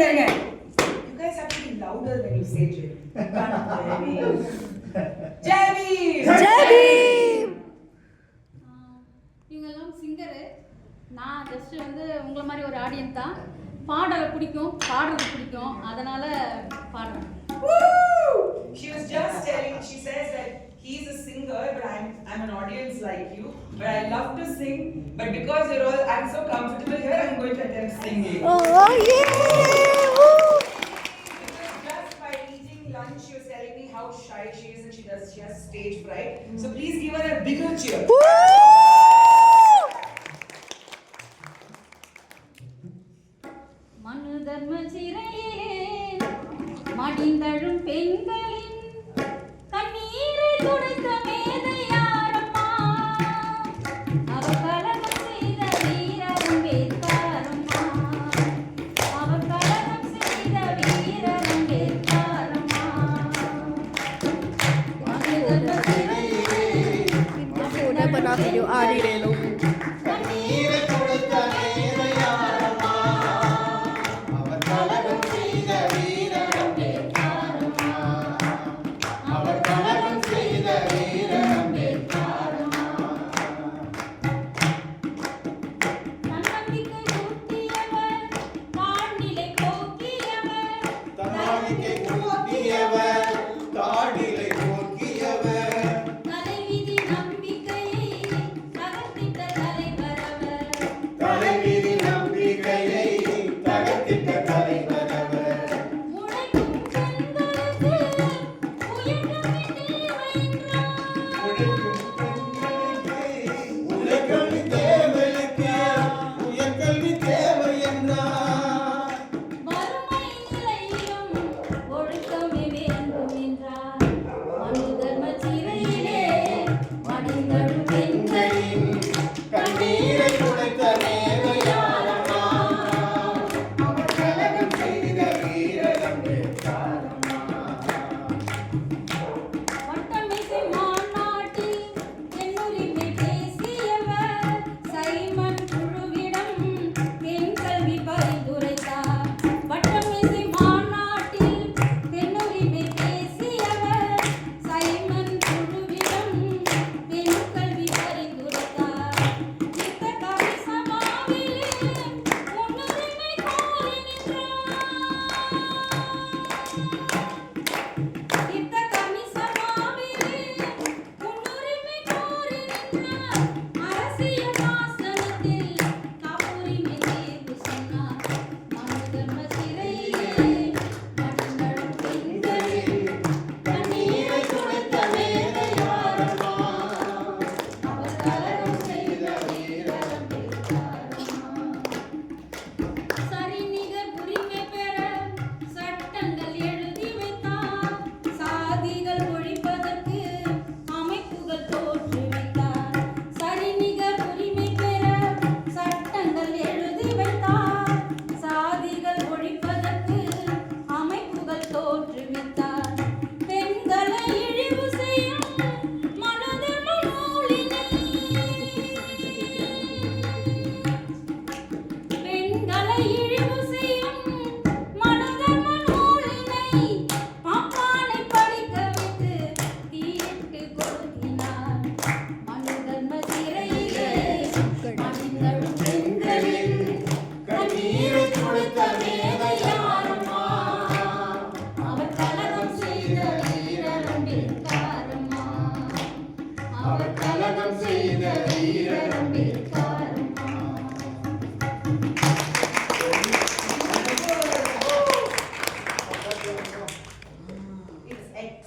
இருங்க. You guys have to be louder when you say Jay. இவங்கெல்லாம் singer. நான் just வந்து உங்களை மாதிரி ஒரு ஆடியன்ஸ் தான். பாடலை பிடிக்கும், பாடுறது பிடிக்கும், அதனால பாடுறேன். She was just telling, she says that he's a singer, but I'm an audience like you, but I love to sing, but because you're all, I'm so comfortable here, I'm going to attempt singing. Oh yeah! Because just by eating lunch, she was telling me how shy she is and she has stage fright. So please give her a bigger cheer. மனு தர்ம சிறையிலே மடிந்தழும் பெண்களின் கண்ணீரை துடைத்த மேத